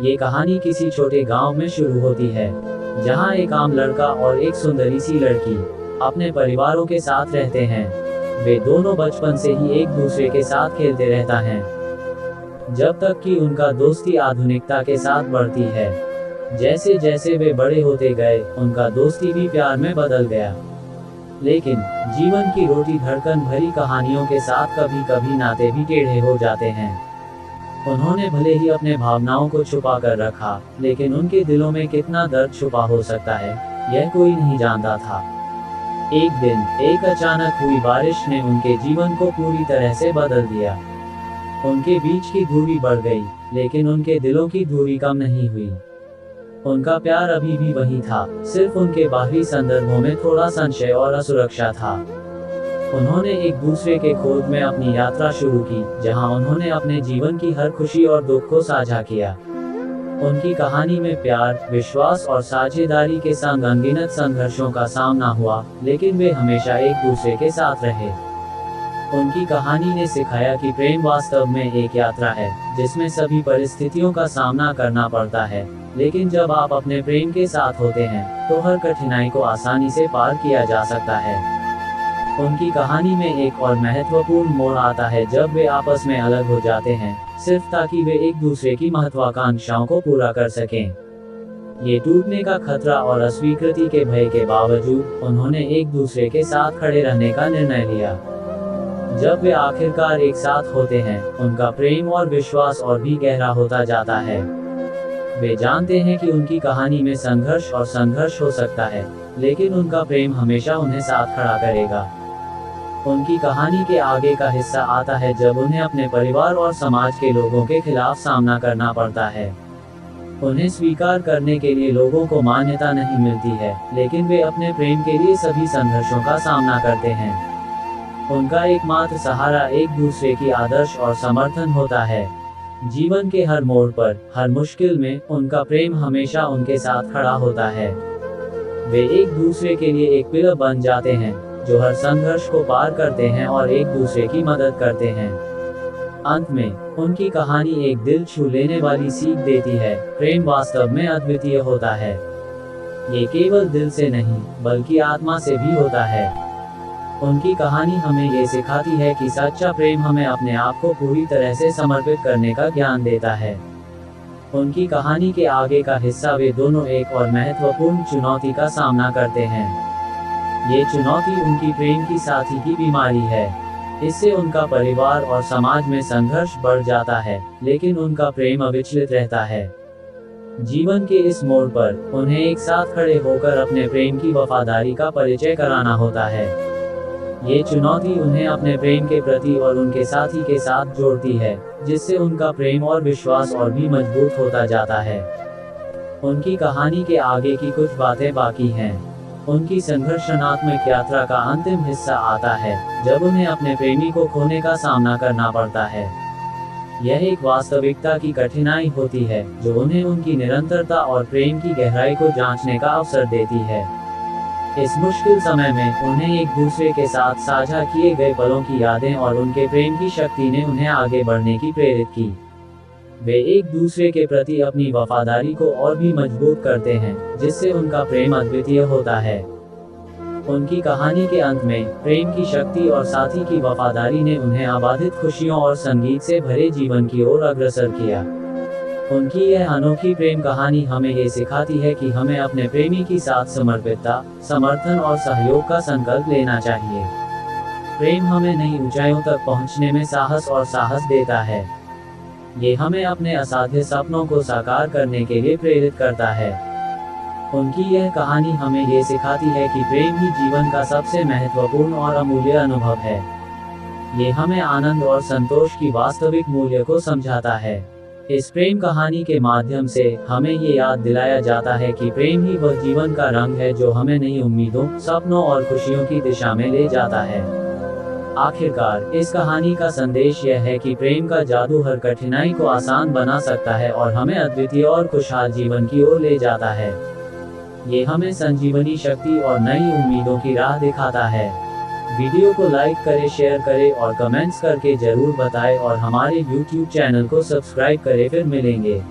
ये कहानी किसी छोटे गांव में शुरू होती है, जहां एक आम लड़का और एक सुंदरी सी लड़की अपने परिवारों के साथ रहते हैं। वे दोनों बचपन से ही एक दूसरे के साथ खेलते रहता हैं, जब तक कि उनका दोस्ती आधुनिकता के साथ बढ़ती है। जैसे जैसे वे बड़े होते गए, उनका दोस्ती भी प्यार में बदल गया। लेकिन जीवन की रोटी धड़कन भरी कहानियों के साथ कभी कभी नाते भी टेढ़े हो जाते हैं। उन्होंने भले ही अपने भावनाओं को छुपा कर रखा, लेकिन उनके दिलों में कितना दर्द छुपा हो सकता है, यह कोई नहीं जानता था। एक दिन एक अचानक हुई बारिश ने उनके जीवन को पूरी तरह से बदल दिया। उनके बीच की दूरी बढ़ गई, लेकिन उनके दिलों की दूरी कम नहीं हुई। उनका प्यार अभी भी वही था, सिर्फ उनके बाहरी संदर्भों में थोड़ा संशय और असुरक्षा था। उन्होंने एक दूसरे के खोज में अपनी यात्रा शुरू की, जहां उन्होंने अपने जीवन की हर खुशी और दुख को साझा किया। उनकी कहानी में प्यार, विश्वास और साझेदारी के संग अनगिनत संघर्षों का सामना हुआ, लेकिन वे हमेशा एक दूसरे के साथ रहे। उनकी कहानी ने सिखाया कि प्रेम वास्तव में एक यात्रा है, जिसमें सभी परिस्थितियों का सामना करना पड़ता है, लेकिन जब आप अपने प्रेम के साथ होते हैं, तो हर कठिनाई को आसानी से पार किया जा सकता है। उनकी कहानी में एक और महत्वपूर्ण मोड़ आता है जब वे आपस में अलग हो जाते हैं, सिर्फ ताकि वे एक दूसरे की महत्वाकांक्षाओं को पूरा कर सकें। ये टूटने का खतरा और अस्वीकृति के भय के बावजूद उन्होंने एक दूसरे के साथ खड़े रहने का निर्णय लिया। जब वे आखिरकार एक साथ होते हैं, उनका प्रेम और विश्वास और भी गहरा होता जाता है। वे जानते हैं कि उनकी कहानी में संघर्ष हो सकता है, लेकिन उनका प्रेम हमेशा उन्हें साथ खड़ा करेगा। उनकी कहानी के आगे का हिस्सा आता है जब उन्हें अपने परिवार और समाज के लोगों के खिलाफ सामना करना पड़ता है। उन्हें स्वीकार करने के लिए लोगों को मान्यता नहीं मिलती है, लेकिन वे अपने प्रेम के लिए सभी संघर्षों का सामना करते हैं। उनका एकमात्र सहारा एक दूसरे की आदर्श और समर्थन होता है। जीवन के हर मोड़ पर, हर मुश्किल में, उनका प्रेम हमेशा उनके साथ खड़ा होता है। वे एक दूसरे के लिए एक पिलर बन जाते हैं, जो हर संघर्ष को पार करते हैं और एक दूसरे की मदद करते हैं। अंत में, उनकी कहानी एक दिल छू लेने वाली सीख देती है, प्रेम वास्तव में अद्वितीय होता है। ये केवल दिल से नहीं, बल्कि आत्मा से भी होता है। उनकी कहानी हमें ये सिखाती है कि सच्चा प्रेम हमें अपने आप को पूरी तरह से समर्पित करने का ज्ञान देता है। उनकी कहानी के आगे का हिस्सा वे दोनों एक और महत्वपूर्ण चुनौती का सामना करते हैं। ये चुनौती उनकी प्रेम की साथी की बीमारी है। इससे उनका परिवार और समाज में संघर्ष बढ़ जाता है, लेकिन उनका प्रेम अविचलित रहता है। जीवन के इस मोड़ पर उन्हें एक साथ खड़े होकर अपने प्रेम की वफादारी का परिचय कराना होता है। ये चुनौती उन्हें अपने प्रेम के प्रति और उनके साथी के साथ जोड़ती है, जिससे उनका प्रेम और विश्वास और भी मजबूत होता जाता है। उनकी कहानी के आगे की कुछ बातें बाकी हैं। उनकी संघर्षात्मक यात्रा का अंतिम हिस्सा आता है, जब उन्हें अपने प्रेमी को खोने का सामना करना पड़ता है। यह एक वास्तविकता की कठिनाई होती है, जो उन्हें उनकी निरंतरता और प्रेम की गहराई को जांचने का अवसर देती है। इस मुश्किल समय में उन्हें एक दूसरे के साथ साझा किए गए पलों की यादें और उनके प्रेम की शक्ति ने उन्हें आगे बढ़ने की प्रेरित की। वे एक दूसरे के प्रति अपनी वफादारी को और भी मजबूत करते हैं, जिससे उनका प्रेम अद्वितीय होता है। उनकी कहानी के अंत में प्रेम की शक्ति और साथी की वफादारी ने उन्हें अबाधित खुशियों और संगीत से भरे जीवन की ओर अग्रसर किया। उनकी यह अनोखी प्रेम कहानी हमें ये सिखाती है कि हमें अपने प्रेमी के साथ समर्पितता, समर्थन और सहयोग का संकल्प लेना चाहिए। प्रेम हमें नई ऊंचाइयों तक पहुंचने में साहस देता है। ये हमें अपने असाध्य सपनों को साकार करने के लिए प्रेरित करता है। उनकी यह कहानी हमें ये सिखाती है कि प्रेम ही जीवन का सबसे महत्वपूर्ण और अमूल्य अनुभव है। ये हमें आनंद और संतोष की वास्तविक मूल्य को समझाता है। इस प्रेम कहानी के माध्यम से हमें ये याद दिलाया जाता है कि प्रेम ही वह जीवन का रंग है जो हमें नई उम्मीदों, सपनों और खुशियों की दिशा में ले जाता है। आखिरकार, इस कहानी का संदेश यह है कि प्रेम का जादू हर कठिनाई को आसान बना सकता है और हमें अद्वितीय और खुशहाल जीवन की ओर ले जाता है। ये हमें संजीवनी शक्ति और नई उम्मीदों की राह दिखाता है। वीडियो को लाइक करें, शेयर करें और कमेंट्स करके जरूर बताएं और हमारे YouTube चैनल को सब्सक्राइब करें। फिर मिलेंगे।